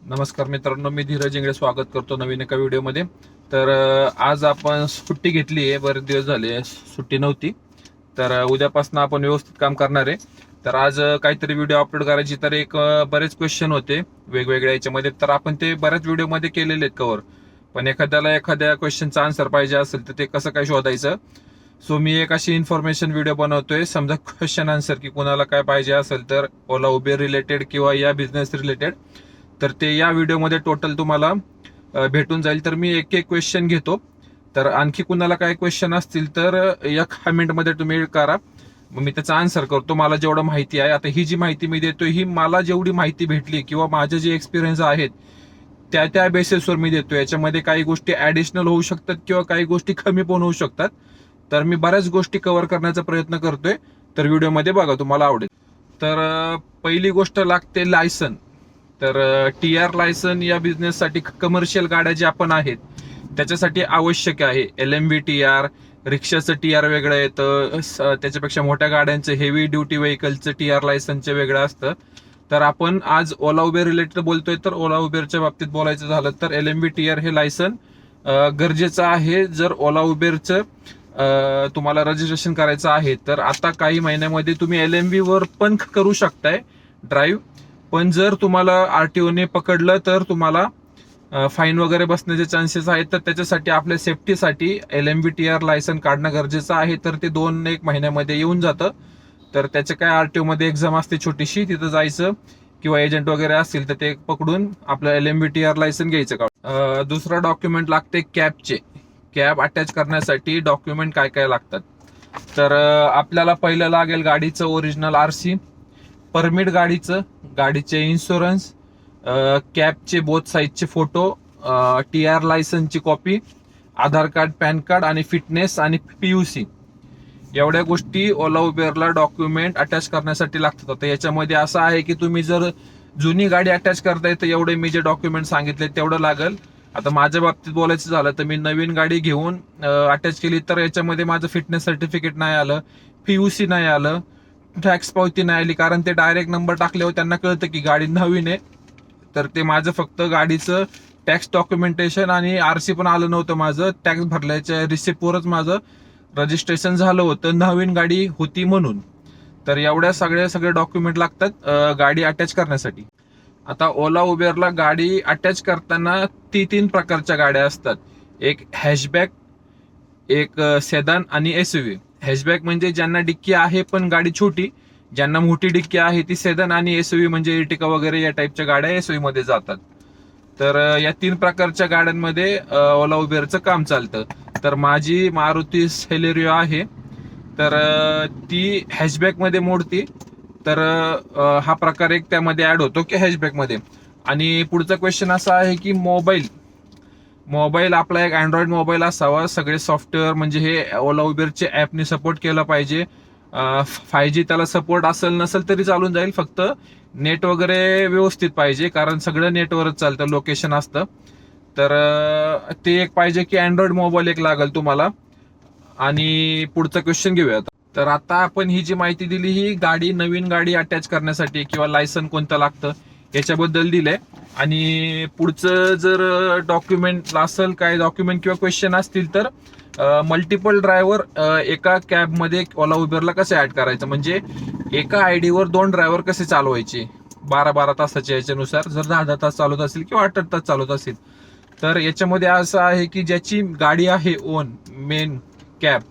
नमस्कार मित्रांनो, मी धीरज इंगळे स्वागत करतो नवीन एका व्हिडिओमध्ये. तर आज आपण सुट्टी घेतली आहे. बरेच दिवस झाले सुट्टी नव्हती. तर उद्यापासून आपण व्यवस्थित काम करणार आहे. तर आज काहीतरी व्हिडिओ अपलोड करायची. तर बरेच क्वेश्चन होते वेगवेगळ्या याच्यामध्ये. तर आपण ते बऱ्याच व्हिडिओमध्ये केलेले आहेत कव्हर. पण एखाद्या क्वेश्चनचा आन्सर पाहिजे असेल तर ते कसं काय शोधायचं. सो मी एक अशी इन्फॉर्मेशन व्हिडिओ बनवतोय. समजा क्वेश्चन आन्सर की कुणाला काय पाहिजे असेल तर ओला उबेर रिलेटेड किंवा या बिझनेस रिलेटेड, तर ते या व्हिडिओमध्ये टोटल तुम्हाला भेटून जाईल. तर मी एक एक क्वेश्चन घेतो. तर आणखी कुणाला काय क्वेश्चन असतील तर या कमेंटमध्ये तुम्ही करा. मग मी त्याचा आन्सर करतो. मला जेवढं माहिती आहे, आता ही जी माहिती मी देतोय ही मला जेवढी माहिती भेटली किंवा माझे जे एक्सपिरियन्स आहेत त्या त्या बेसिसवर मी देतो. याच्यामध्ये काही गोष्टी ऍडिशनल होऊ शकतात किंवा काही गोष्टी कमी पण होऊ शकतात. तर मी बऱ्याच गोष्टी कव्हर करण्याचा प्रयत्न करतोय. तर व्हिडिओमध्ये बघा, तुम्हाला आवडेल. तर पहिली गोष्ट लागते लायसन. तर TR लायसन या बिझनेससाठी कमर्शियल गाड्या ज्या आपण आहेत त्याच्यासाठी आवश्यक आहे. LMV TR, रिक्षाचं TR वेगळं येतं, त्याच्यापेक्षा मोठ्या गाड्यांचं हेवी ड्युटी व्हेकलचं TR लायसनचं वेगळं असतं. तर आपण आज ओला उबेर रिलेटेड बोलतोय. तर ओला उबेरच्या बाबतीत बोलायचं झालं तर LMV TR हे लायसन गरजेचं आहे. जर ओला उबेरचं तुम्हाला रजिस्ट्रेशन करायचं आहे तर आता काही महिन्यामध्ये तुम्ही LMV वर पण करू शकताय ड्राईव्ह. पण जर तुम्हाला RTOने पकडलं तर तुम्हाला फाईन वगैरे बसण्याचे चान्सेस आहेत. तर त्याच्यासाठी आपल्या सेफ्टीसाठी LMV TR लायसन काढणं गरजेचं आहे. तर ते 2-1 महिन्यामध्ये येऊन जातं. तर त्याचे काय RTO मध्ये एक्झाम असते छोटीशी, तिथं जायचं किंवा एजंट वगैरे असतील तर ते पकडून आपलं LMV TR लायसन घ्यायचं का. दुसरा डॉक्युमेंट लागते कॅबचे. कॅब अटॅच करण्यासाठी डॉक्युमेंट काय काय लागतात. तर आपल्याला पहिलं लागेल गाडीचं ओरिजिनल RC, परमिट गाडीचं, गाडीचे इन्शुरन्स, कॅबचे बोथ साईजचे फोटो, TR लायसनची कॉपी, आधार कार्ड, पॅन कार्ड आणि फिटनेस आणि PUC. एवढ्या गोष्टी ओला उबेरला डॉक्युमेंट अटॅच करण्यासाठी लागतात. आता याच्यामध्ये असं आहे की तुम्ही जर जुनी गाडी अटॅच करताय तर एवढे मी जे डॉक्युमेंट सांगितले तेवढं लागेल. आता माझ्या बाबतीत बोलायचं झालं तर मी नवीन गाडी घेऊन अटॅच केली तर याच्यामध्ये माझं फिटनेस सर्टिफिकेट नाही आलं, PUC नाही आलं, टॅक्स पावती नाही आली. कारण ते डायरेक्ट नंबर टाकल्यावर त्यांना कळतं की गाडी नवीन आहे. तर ते माझं फक्त गाडीचं टॅक्स डॉक्युमेंटेशन आणि RC पण आलं नव्हतं. माझं टॅक्स भरल्याच्या रिसिप्टवरच माझं रजिस्ट्रेशन झालं होतं, नवीन गाडी होती म्हणून. तर एवढ्या सगळे डॉक्युमेंट लागतात गाडी अटॅच करण्यासाठी. आता ओला उबेरला गाडी अटॅच करताना तीन प्रकारच्या गाड्या असतात. एक हॅशबॅक, एक सेदान आणि SUV. हॅशबॅक म्हणजे ज्यांना डिक्की आहे पण गाडी छोटी, ज्यांना मोठी डिक्की आहे ती सेदान, आणि SUV म्हणजे इर्टिका वगैरे या टाईपच्या गाड्या SUV मध्ये जातात. तर या 3 प्रकारच्या गाड्यांमध्ये ओला उबेरचं काम चालतं. तर माझी मारुती सेलेरिओ आहे. तर ती हॅशबॅक मध्ये मोडती. तर हा प्रकार एक त्यामध्ये ऍड होतो की हॅशबॅक मध्ये. आणि पुढचा क्वेश्चन असा आहे की मोबाईल आपला एक अँड्रॉइड मोबाईल असावा. सगळे सॉफ्टवेअर म्हणजे हे ओला उबेरचे ऍपने सपोर्ट केलं पाहिजे. 5G त्याला सपोर्ट असेल नसेल तरी चालून जाईल, फक्त नेट वगैरे व्यवस्थित पाहिजे कारण सगळं नेटवरच चालतं, लोकेशन असतं. तर ते एक पाहिजे की अँड्रॉइड मोबाईल एक लागेल तुम्हाला. आणि पुढचा क्वेश्चन घेऊया. तर आता आपण ही जी माहिती दिली ही नवीन गाडी अटॅच करण्यासाठी किंवा लायसन कोणतं लागतं याच्याबद्दल दिलंय. आणि पुढचं जर डॉक्युमेंट असेल, काय डॉक्युमेंट किंवा क्वेश्चन असतील तर मल्टिपल ड्रायव्हर एका कॅबमध्ये ओला उबेरला कसं ऍड करायचं, म्हणजे एका ID वर 2 ड्रायव्हर कसे चालवायचे 12-12 तासाच्या याच्यानुसार, जर 10-10 तास चालवत असेल किंवा 8-8 तास चालवत असेल. तर याच्यामध्ये असं आहे की ज्याची गाडी आहे ओन मेन कॅब,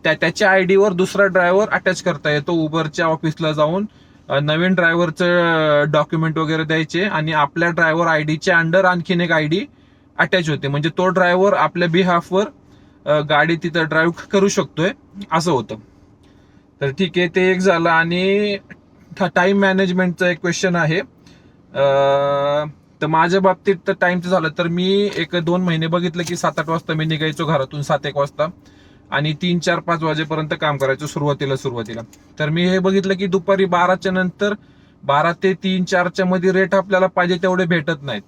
त्याच्या ID वर दुसरा ड्रायव्हर अटॅच करता येतो. उबरच्या ऑफिसला जाऊन नवीन ड्रायव्हरचं डॉक्युमेंट वगैरे द्यायचे आणि आपल्या ड्रायव्हर IDच्या अंडर आणखीन एक ID अटॅच होते. म्हणजे तो ड्रायव्हर आपल्या बिहाफवर गाडी तिथं ड्राईव्ह करू शकतोय, असं होतं. तर ठीक आहे, ते एक झालं. आणि टाइम मॅनेजमेंटचा एक क्वेश्चन आहे. तर माझ्या बाबतीत तर टाइमचं झालं तर मी 1-2 महिने बघितलं की 7-8 वाजता मी निघायचो घरातून, 7-1 वाजता, आणि 3-4-5 वाजेपर्यंत काम करायचो सुरुवातीला. तर मी हे बघितलं की दुपारी 12च्या नंतर 12 ते 3-4च्या मध्ये रेट आपल्याला पाहिजे तेवढे भेटत नाहीत.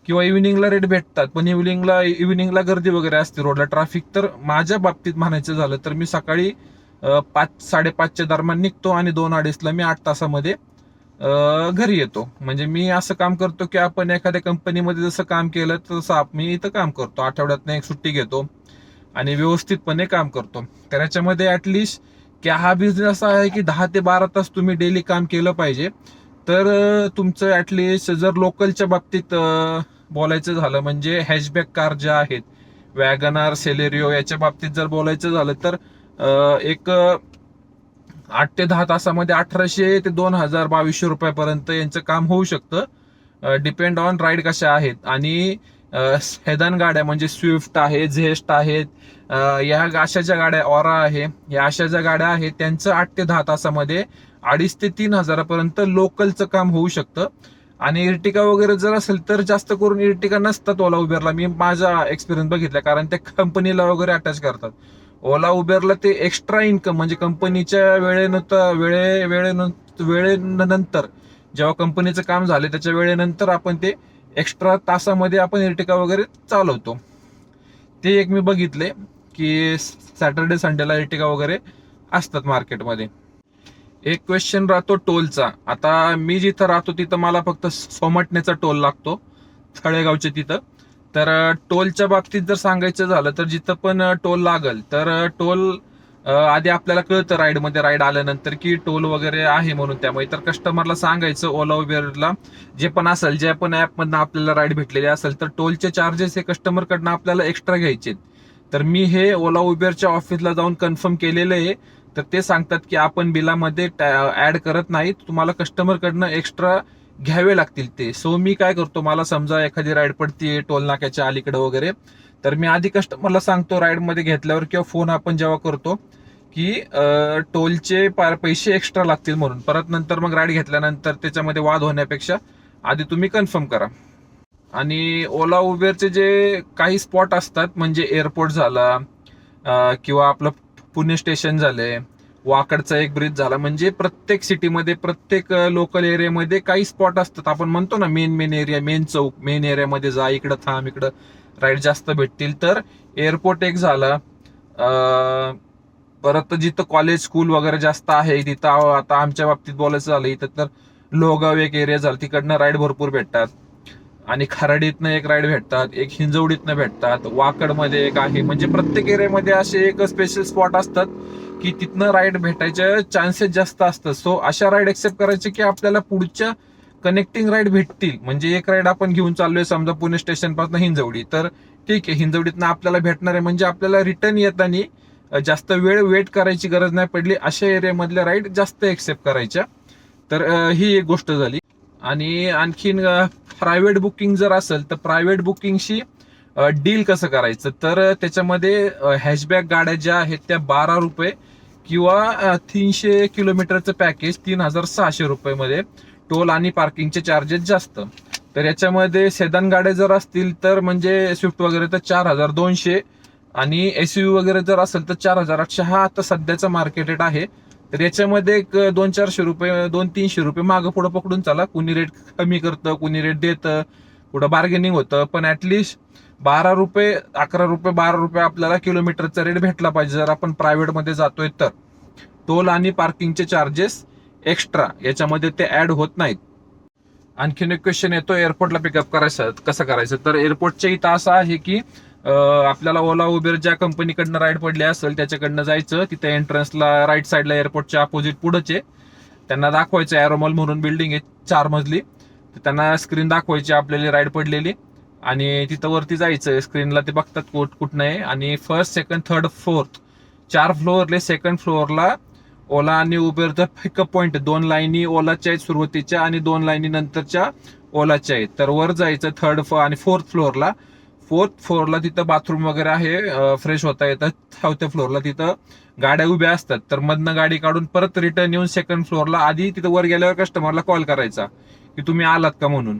किंवा इव्हिनिंगला रेट भेटतात पण इव्हिनिंगला गर्दी वगैरे असते, रोडला ट्रॅफिक. तर माझ्या बाबतीत म्हणायचं झालं तर मी सकाळी 5-5:30च्या दरम्यान निघतो आणि 2-2:30ला मी 8 तासामध्ये घरी येतो. म्हणजे मी असं काम करतो की आपण एखाद्या कंपनीमध्ये जसं काम केलं तसं मी इथं काम करतो. आठवड्यातनं एक सुट्टी घेतो आणि व्यवस्थितपणे काम करतो. तर याच्यामध्ये ऍटलिस्ट की हा बिझनेस असा आहे की 10 ते 12 तास तुम्ही डेली काम केलं पाहिजे. तर तुमचं ऍटलिस्ट जर लोकलच्या बाबतीत बोलायचं झालं म्हणजे हॅचबॅक कार ज्या आहेत, वॅगनार, सेलेरिओ याच्या बाबतीत जर बोलायचं झालं तर एक 8 ते 10 तासामध्ये 1800 ते 2000 2200 रुपयापर्यंत यांचं काम होऊ शकतं. डिपेंड ऑन राईड कशा आहेत. आणि सेदान गाड्या म्हणजे स्विफ्ट आहे, झेस्ट आहेत, या अशा ज्या गाड्या, ऑरा आहे, या अशा ज्या गाड्या आहेत त्यांचं 8 ते 10 तासामध्ये 2500 ते 3000 लोकलचं काम होऊ शकतं. आणि इर्टिका वगैरे जर असेल तर जास्त करून इर्टिका नसतात ओला उबेरला. मी माझा एक्सपिरियन्स बघितला, कारण ते कंपनीला वगैरे अटॅच करतात. ओला उबेरला ते एक्स्ट्रा इन्कम म्हणजे कंपनीच्या वेळेनंतर जेव्हा कंपनीचं काम झालं त्याच्या वेळेनंतर आपण ते एक्स्ट्रा तासामध्ये आपण इर्टिका वगैरे चालवतो. ते एक मी बघितले की सॅटर्डे संडेला इर्टिका वगैरे असतात मार्केटमध्ये. एक क्वेश्चन राहतो टोलचा. आता मी जिथं राहतो तिथं मला फक्त सोमटण्याचा टोल लागतो, तळेगावच्या तिथं. तर टोलच्या बाबतीत जर सांगायचं झालं तर जिथं पण टोल लागल तर टोल आधी आपल्याला कळतं राईड आल्यानंतर की टोल वगैरे आहे म्हणून. त्यामुळे तर कस्टमरला सांगायचं, ओला उबेरला जे पण असेल, जे पण ऍपमधनं आपल्याला राईड भेटलेली असेल तर टोलचे चार्जेस हे कस्टमरकडनं आपल्याला एक्स्ट्रा घ्यायचे. तर मी हे ओला उबेरच्या ऑफिसला जाऊन कन्फर्म केलेलं आहे. तर ते सांगतात की आपण बिलामध्ये ऍड करत नाही, तुम्हाला कस्टमरकडनं एक्स्ट्रा घ्यावे लागतील ते. सो मी काय करतो, मला समजा एखादी राईड पडतीये टोल नाक्याच्या अलीकडे वगैरे, तर मी आधी कस्टमरला सांगतो राईडमध्ये घेतल्यावर किंवा फोन आपण जेव्हा करतो की टोलचे पैसे एक्स्ट्रा लागतील म्हणून. परत नंतर मग राईड घेतल्यानंतर त्याच्यामध्ये वाद होण्यापेक्षा आधी तुम्ही कन्फर्म करा. आणि ओला उबेरचे जे काही स्पॉट असतात म्हणजे एअरपोर्ट झाला किंवा आपलं पुणे स्टेशन झालंय, वाकडचा एक ब्रिज झाला, म्हणजे प्रत्येक सिटीमध्ये, प्रत्येक लोकल एरियामध्ये काही स्पॉट असतात. आपण म्हणतो ना मेन एरिया, मेन चौक, मेन एरियामध्ये जा, इकडं थांब, इकडं राईड जास्त भेटतील. तर एअरपोर्ट एक झाला, परत जिथं कॉलेज स्कूल वगैरे जास्त आहे तिथं, आता आमच्या बाबतीत बोलायचं झालं इथं तर लोहगाव एक एरिया झाला, तिकडनं राईड भरपूर भेटतात. आणि खराडीतनं एक राईड भेटतात, एक हिंजवडीतनं भेटतात, वाकडमध्ये एक आहे. म्हणजे प्रत्येक एरियामध्ये असे एक स्पेशल स्पॉट असतात की तिथनं राईड भेटायचे चान्सेस जास्त असतात. सो अशा राईड एक्सेप्ट करायचे की आपल्याला पुढच्या कनेक्टिंग राईड भेटतील. म्हणजे एक राईड आपण घेऊन चाललोय समजा पुणे स्टेशन पासून हिंजवडी, तर ठीक आहे, हिंजवडीतनं आपल्याला भेटणार आहे, म्हणजे आपल्याला रिटर्न येताना जास्त वेळ वेट करायची गरज नाही पडली. अशा एरियामधल्या राईड जास्त एक्सेप्ट करायच्या. तर ही एक गोष्ट झाली. आणि आणखीन प्रायव्हेट बुकिंग जर असेल तर प्रायव्हेट बुकिंगशी डील कसं करायचं, तर त्याच्यामध्ये हॅशबॅक गाड्या ज्या आहेत त्या 12 रुपये किंवा 300 किलोमीटरचं पॅकेज 3600 मध्ये, टोल आणि पार्किंगचे चार्जेस जास्त. तर याच्यामध्ये सेदान गाड्या जर असतील तर म्हणजे स्विफ्ट वगैरे तर 4200, आणि एसयूव्ही वगैरे जर असेल तर 4800. हा आता सध्याचा मार्केट रेट आहे. तर याच्यामध्ये एक 200-400 रुपये, 200-300 रुपये मागं पुढं पकडून चला. कुणी रेट कमी करतं, कुणी रेट देतं, कुठं बार्गेनिंग होतं, पण ऍटलिस्ट 12 रुपये, 11 रुपये, 12 रुपये आपल्याला किलोमीटरचा रेट भेटला पाहिजे जर आपण प्रायव्हेटमध्ये जातोय तर. टोल आणि पार्किंगचे चार्जेस एक्स्ट्रा याच्यामध्ये ते ऍड होत नाहीत. आणखीन एक क्वेश्चन येतो, एअरपोर्टला पिकअप करायचं कसं करायचं. तर एअरपोर्टच्या इथं असं आहे की आपल्याला ओला उबेर ज्या कंपनीकडनं राईड पडली असेल त्याच्याकडनं जायचं. तिथे एंट्रन्सला राईट साईडला एअरपोर्टच्या अपोजिट पुढेच आहे, त्यांना दाखवायचं एरोमॉल म्हणून बिल्डिंग आहे 4 मजली. तर त्यांना स्क्रीन दाखवायची आपल्याला राईड पडलेली, आणि तिथं वरती जायचं. स्क्रीनला ते बघतात कुठं आहे, आणि फर्स्ट, सेकंड, थर्ड, फोर्थ 4 फ्लोअरले सेकंड फ्लोअरला ओला आणि उबेरचा पिकअप पॉईंट 2 लाईनी ओलाच्या आहेत सुरुवातीच्या आणि 2 लाईनी नंतरच्या ओलाच्या आहेत. तर वर जायचं थर्ड आणि फोर्थ फ्लोअरला तिथं बाथरूम वगैरे आहे, फ्रेश होता येतात. 4थ्या फ्लोअरला तिथं गाड्या उभ्या असतात. तर मधनं गाडी काढून परत रिटर्न येऊन सेकंड फ्लोअरला, आधी तिथं वर गेल्यावर कस्टमरला कॉल करायचा की तुम्ही आलात का म्हणून.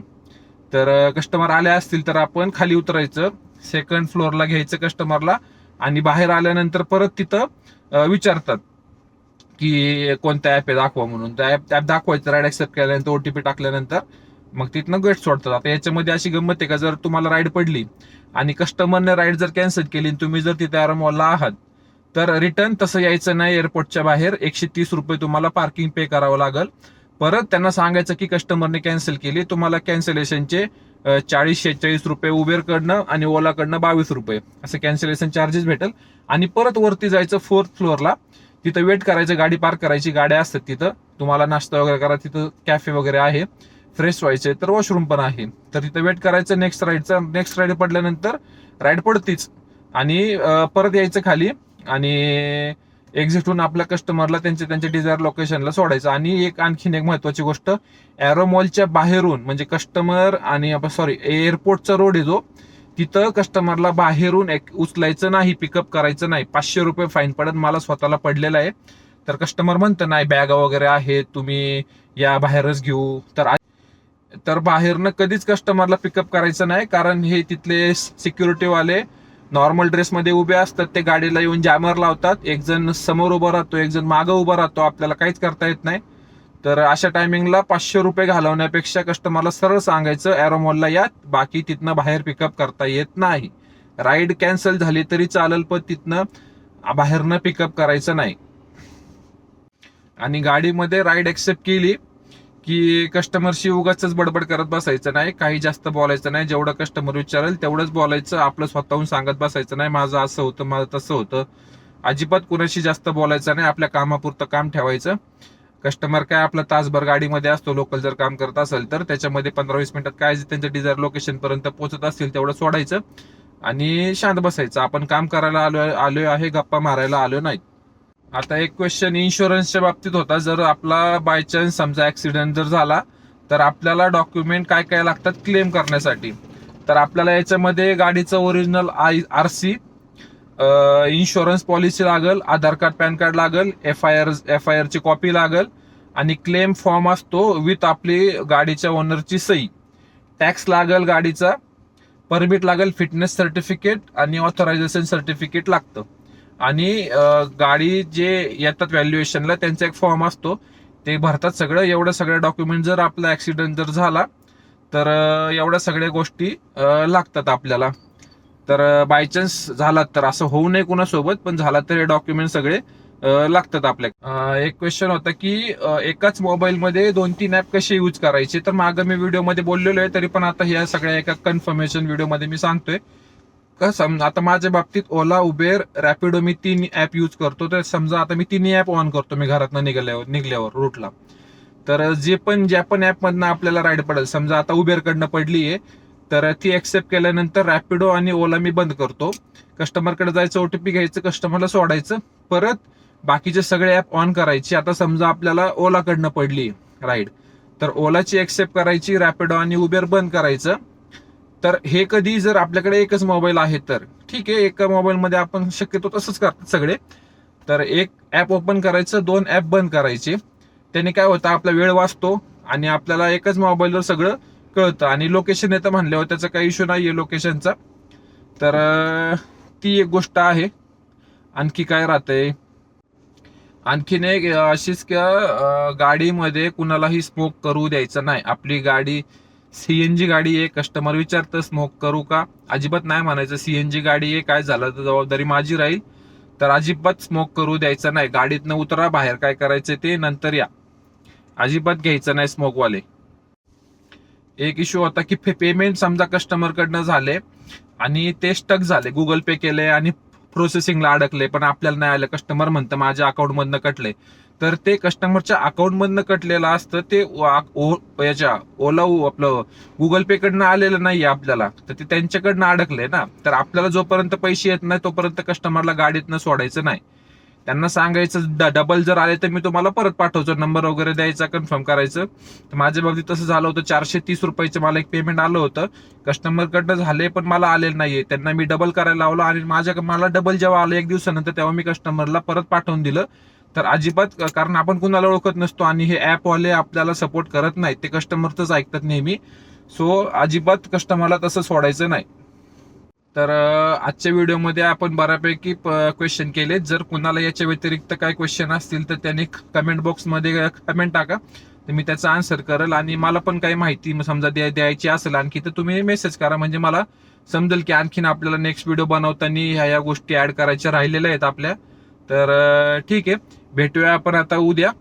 तर कस्टमर आले असतील तर आपण खाली उतरायचं, सेकंड फ्लोअरला घ्यायचं कस्टमरला, आणि बाहेर आल्यानंतर परत तिथं विचारतात की कोणत्या ऍप आहे दाखवा म्हणून. त्या ऍप दाखवायचं, राईड एक्सेप्ट केल्यानंतर ओटीपी टाकल्यानंतर मग तिथनं गेट सोडतात. आता याच्यामध्ये अशी गंमत आहे का, जर तुम्हाला राईड पडली आणि कस्टमरने राईड जर कॅन्सल केली, तुम्ही जर तिथे आरामवाला आहात, तर रिटर्न तसं यायचं नाही. एअरपोर्टच्या बाहेर 130 रुपये तुम्हाला पार्किंग पे करावं लागेल. परत त्यांना सांगायचं की कस्टमरने कॅन्सल केली, तुम्हाला कॅन्सलेशनचे 40-46 रुपये उबेरकडनं आणि ओलाकडनं 22 रुपये असं कॅन्सलेशन चार्जेस भेटेल. आणि परत वरती जायचं 4th फ्लोअरला, तिथं वेट करायचं, गाडी पार्क करायची, गाड्या असतात तिथं, तुम्हाला नाश्ता वगैरे करा, तिथं कॅफे वगैरे आहे, फ्रेश व्हायचे तर वॉशरूम पण आहे, तर तिथं वेट करायचं. नेक्स्ट राईड पडल्यानंतर राईड पडतीच आणि परत यायचं खाली आणि एक्झिट होऊन आपल्या कस्टमरला त्यांच्या डिझायर लोकेशनला सोडायचं. आणि आणखीन एक महत्वाची गोष्ट, एरो मॉलच्या बाहेरून म्हणजे कस्टमर आणि एअरपोर्टचा रोड आहे जो, तिथं कस्टमरला बाहेरून उचलायचं नाही, पिकअप करायचं नाही, 500 रुपये फाईन पडत. मला स्वतःला पडलेला आहे. तर कस्टमर म्हणतं नाही बॅग वगैरे आहे, तुम्ही या बाहेरच घेऊ, तर बाहेरनं कधीच कस्टमरला पिकअप करायचं नाही, कारण हे तिथले सिक्युरिटीवाले नॉर्मल ड्रेसमध्ये उभे असतात, ते गाडीला येऊन जॅमर लावतात, एक जण समोर उभा राहतो, एक जण मागं उभा राहतो, आपल्याला काहीच करता येत नाही. तर अशा टायमिंगला 500 रुपये घालवण्यापेक्षा कस्टमरला सरळ सांगायचं एरो मॉलला या, बाकी तिथनं बाहेर पिकअप करता येत नाही. राईड कॅन्सल झाली तरी चालेल, पण तिथनं बाहेरनं पिकअप करायचं नाही. आणि गाडीमध्ये राईड एक्सेप्ट केली की कस्टमरशी उगाच बडबड करत बसायचं नाही, काही जास्त बोलायचं नाही, जेवढं कस्टमर विचारेल तेवढंच बोलायचं, आपलं स्वतःहून सांगत बसायचं नाही माझं असं होतं, माझं तसं होतं. अजिबात कुणाशी जास्त बोलायचं नाही, आपल्या कामापुरतं काम ठेवायचं. कस्टमर काय आपला तासभर गाडीमध्ये असतो, लोकल जर काम करत असेल तर त्याच्यामध्ये 15-20 मिनिटात काय त्यांच्या डिझायर लोकेशन पर्यंत पोहोचत असतील तेवढं सोडायचं आणि शांत बसायचं. आपण काम करायला आलोय आहे, गप्पा मारायला आलो नाही. आता एक क्वेश्चन इन्शुरन्सच्या बाबतीत होता, जर आपला बाय चान्स समजा ऍक्सिडेंट जर झाला तर आपल्याला डॉक्युमेंट काय काय लागतात क्लेम करण्यासाठी. तर आपल्याला याच्यामध्ये गाडीचं ओरिजिनल RC, इन्शुरन्स पॉलिसी लागल, आधार कार्ड पॅन कार्ड लागल, FIR ची कॉपी लागल आणि क्लेम फॉर्म असतो विथ आपली गाडीच्या ओनरची सही, टॅक्स लागल गाडीचा, परमिट लागल, फिटनेस सर्टिफिकेट आणि ऑथरायझेशन सर्टिफिकेट लागतं. आणि गाडी जे येतात व्हॅल्युएशनला त्यांचा एक फॉर्म असतो, ते भरतात सगळं. एवढं सगळं डॉक्युमेंट जर आपला ऍक्सिडेंट जर झाला तर एवढ्या सगळ्या गोष्टी लागतात आपल्याला. तर बायचान्स झाला तर, असं होऊ नये कुणासोबत, पण झाला तर हे डॉक्युमेंट सगळे लागतात आपल्या. एक क्वेश्चन होता की एकाच मोबाईलमध्ये 2-3 ऍप कसे यूज करायचे. तर मागं मी व्हिडिओमध्ये बोललेलो आहे, तरी पण आता ह्या सगळ्या एका कन्फर्मेशन व्हिडिओमध्ये मी सांगतोय. आता माझ्या बाबतीत ओला, उबेर, रॅपिडो मी 3 ऍप यूज करतो. तर समजा आता मी 3 ऍप ऑन करतो मी घरातनं निघल्यावर रूटला, तर ज्या पण ऍप मधनं आपल्याला राईड पडेल, समजा आता उबेरकडनं पडली आहे तर ती ऍक्सेप्ट केल्यानंतर रॅपिडो आणि ओला मी बंद करतो. कस्टमरकडे जायचं, OTP घ्यायचं, कस्टमरला सोडायचं, परत बाकीचे सगळे ऍप ऑन करायचे. आता समजा आपल्याला ओलाकडनं पडली राईड, तर ओलाची ऍक्सेप्ट करायची, रॅपिडो आणि उबेर बंद करायचं. तर हे कधी जर आपल्याकडे एकच मोबाईल आहे तर ठीक आहे, एका मोबाईलमध्ये आपण शक्यतो तसंच करतात सगळे. तर एक ऍप ओपन करायचं, 2 ऍप बंद करायचे. त्याने काय होतं, आपला वेळ वाचतो आणि आपल्याला एकच मोबाईलवर सगळं कळतं. आणि लोकेशन येतं म्हणल्यावर त्याचा काही इश्यू नाहीये लोकेशनचा. तर ती एक गोष्ट आहे. आणखी काय राहतंय, आणखीन एक अशीच का गाडीमध्ये कुणालाही स्मोक करू द्यायचं नाही. आपली गाडी CNG गाडी आहे, कस्टमर विचारतं स्मोक करू का, अजिबात नाही म्हणायचं. CNG गाडी आहे, काय झालं तर जबाबदारी माझी राहील. तर अजिबात स्मोक करू द्यायचं नाही. गाडीतनं उतरा, बाहेर काय करायचं ते नंतर या, अजिबात घ्यायचं नाही स्मोकवाले. एक इश्यू होता की पेमेंट समजा कस्टमरकडनं झाले आणि ते स्टक झाले, गुगल पे केले आणि प्रोसेसिंगला अडकले, पण आपल्याला नाही आलं, कस्टमर म्हणतं माझ्या अकाउंटमधनं कटले. तर ते कस्टमरच्या अकाउंटमधनं कटलेलं असतं, ते ओला आपलं गुगल पे कडनं आलेलं नाहीये आपल्याला, तर ते त्यांच्याकडनं अडकले ना. तर आपल्याला जोपर्यंत पैसे येत नाही तोपर्यंत कस्टमरला गाडीतनं सोडायचं नाही. त्यांना सांगायचं डबल जर आले तर मी तुम्हाला परत पाठवतो, नंबर वगैरे द्यायचा, कन्फर्म करायचं. तर माझ्या बाबतीत तसं झालं होतं. 430 रुपयाचं मला एक पेमेंट आलं होतं, कस्टमरकडनं झाले पण मला आलेलं नाहीये. त्यांना मी डबल करायला लावलं आणि मला डबल जेव्हा आलं 1 दिवसानंतर, तेव्हा मी कस्टमरला परत पाठवून दिलं. तर अजिबात, कारण आपण कुणाला ओळखत नसतो आणि हे ऍपवाले आपल्याला सपोर्ट करत नाहीत, ते कस्टमरच ऐकतात नेहमी. सो अजिबात कस्टमरला तसं सोडायचं नाही. तर आजच्या व्हिडिओमध्ये आपण बऱ्यापैकी क्वेश्चन केले. जर कुणाला याच्या व्यतिरिक्त काय क्वेश्चन असतील तर त्यांनी कमेंट बॉक्समध्ये कमेंट टाका, तर मी त्याचा आन्सर करेल. आणि मला पण काही माहिती समजा द्यायची असेल आणखी, तर तुम्ही मेसेज करा, म्हणजे मला समजेल की आणखीन आपल्याला नेक्स्ट व्हिडिओ बनवताना ह्या गोष्टी ऍड करायच्या राहिलेल्या आहेत आपल्या. तर ठीक आहे, भेटूया आपण आता उद्या.